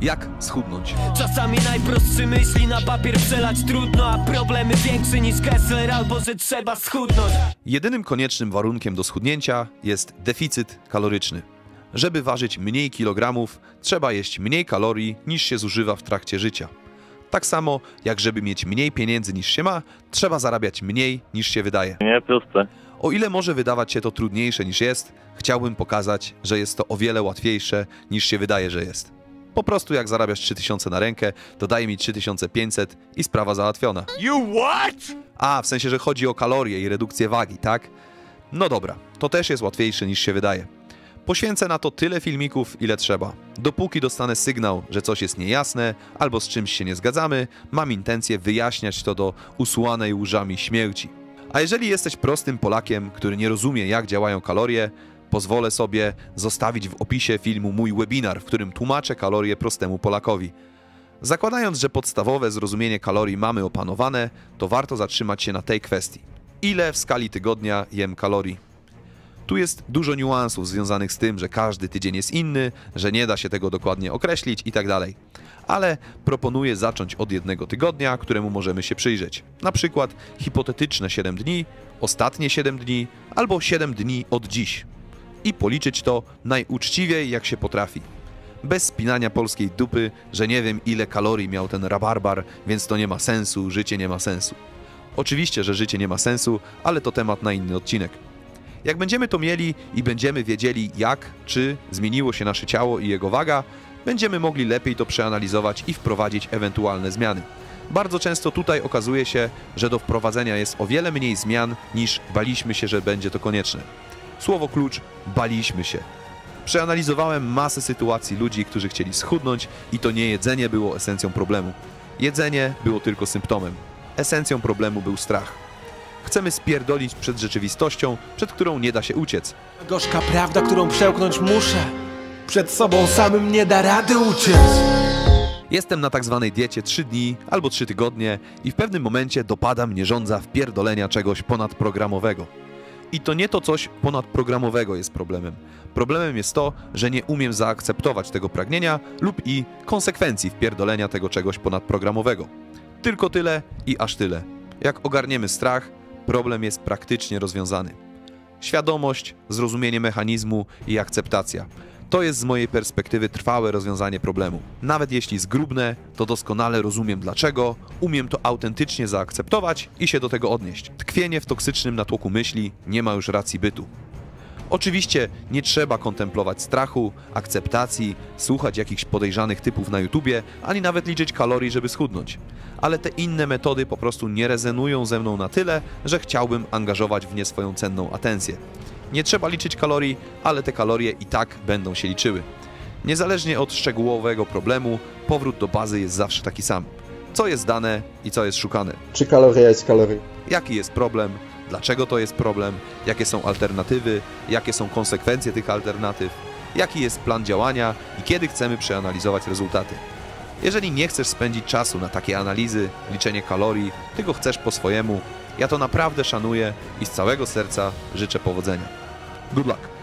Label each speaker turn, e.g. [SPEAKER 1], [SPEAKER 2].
[SPEAKER 1] Jak schudnąć?
[SPEAKER 2] Czasami najprostszy myśli na papier przelać trudno, a problemy większe niż Kessler albo że trzeba schudnąć.
[SPEAKER 1] Jedynym koniecznym warunkiem do schudnięcia jest deficyt kaloryczny. Żeby ważyć mniej kilogramów, trzeba jeść mniej kalorii niż się zużywa w trakcie życia. Tak samo jak żeby mieć mniej pieniędzy niż się ma, trzeba zarabiać mniej niż się wydaje.
[SPEAKER 3] Nie, proste.
[SPEAKER 1] O ile może wydawać się to trudniejsze niż jest, chciałbym pokazać, że jest to o wiele łatwiejsze niż się wydaje, że jest. Po prostu jak zarabiasz 3000 na rękę, to daj mi 3500 i sprawa załatwiona.
[SPEAKER 2] You what?
[SPEAKER 1] A, w sensie, że chodzi o kalorie i redukcję wagi, tak? No dobra, to też jest łatwiejsze niż się wydaje. Poświęcę na to tyle filmików, ile trzeba. Dopóki dostanę sygnał, że coś jest niejasne albo z czymś się nie zgadzamy, mam intencję wyjaśniać to do usłanej łżami śmierci. A jeżeli jesteś prostym Polakiem, który nie rozumie, jak działają kalorie, pozwolę sobie zostawić w opisie filmu mój webinar, w którym tłumaczę kalorie prostemu Polakowi. Zakładając, że podstawowe zrozumienie kalorii mamy opanowane, to warto zatrzymać się na tej kwestii. Ile w skali tygodnia jem kalorii? Tu jest dużo niuansów związanych z tym, że każdy tydzień jest inny, że nie da się tego dokładnie określić itd. Ale proponuję zacząć od jednego tygodnia, któremu możemy się przyjrzeć. Na przykład hipotetyczne 7 dni, ostatnie 7 dni albo 7 dni od dziś. I policzyć to najuczciwiej jak się potrafi. Bez spinania polskiej dupy, że nie wiem ile kalorii miał ten rabarbar, więc to nie ma sensu, życie nie ma sensu. Oczywiście, że życie nie ma sensu, ale to temat na inny odcinek. Jak będziemy to mieli i będziemy wiedzieli jak, czy zmieniło się nasze ciało i jego waga, będziemy mogli lepiej to przeanalizować i wprowadzić ewentualne zmiany. Bardzo często tutaj okazuje się, że do wprowadzenia jest o wiele mniej zmian niż baliśmy się, że będzie to konieczne. Słowo klucz – baliśmy się. Przeanalizowałem masę sytuacji ludzi, którzy chcieli schudnąć i to nie jedzenie było esencją problemu. Jedzenie było tylko symptomem. Esencją problemu był strach. Chcemy spierdolić przed rzeczywistością, przed którą nie da się uciec.
[SPEAKER 4] Gorzka prawda, którą przełknąć muszę. Przed sobą samym nie da rady uciec.
[SPEAKER 1] Jestem na tak zwanej diecie 3 dni albo 3 tygodnie i w pewnym momencie dopada mnie żądza wpierdolenia czegoś ponadprogramowego. I to nie to coś ponadprogramowego jest problemem. Problemem jest to, że nie umiem zaakceptować tego pragnienia lub i konsekwencji wpierdolenia tego czegoś ponadprogramowego. Tylko tyle i aż tyle. Jak ogarniemy strach, problem jest praktycznie rozwiązany. Świadomość, zrozumienie mechanizmu i akceptacja. To jest z mojej perspektywy trwałe rozwiązanie problemu. Nawet jeśli zgrubnę, to doskonale rozumiem dlaczego, umiem to autentycznie zaakceptować i się do tego odnieść. Tkwienie w toksycznym natłoku myśli nie ma już racji bytu. Oczywiście nie trzeba kontemplować strachu, akceptacji, słuchać jakichś podejrzanych typów na YouTubie, ani nawet liczyć kalorii, żeby schudnąć. Ale te inne metody po prostu nie rezonują ze mną na tyle, że chciałbym angażować w nie swoją cenną atencję. Nie trzeba liczyć kalorii, ale te kalorie i tak będą się liczyły. Niezależnie od szczegółowego problemu, powrót do bazy jest zawsze taki sam. Co jest dane i co jest szukane.
[SPEAKER 5] Czy kaloria jest kalorii?
[SPEAKER 1] Jaki jest problem? Dlaczego to jest problem? Jakie są alternatywy? Jakie są konsekwencje tych alternatyw? Jaki jest plan działania i kiedy chcemy przeanalizować rezultaty? Jeżeli nie chcesz spędzić czasu na takie analizy, liczenie kalorii, tylko chcesz po swojemu, ja to naprawdę szanuję i z całego serca życzę powodzenia. Good luck!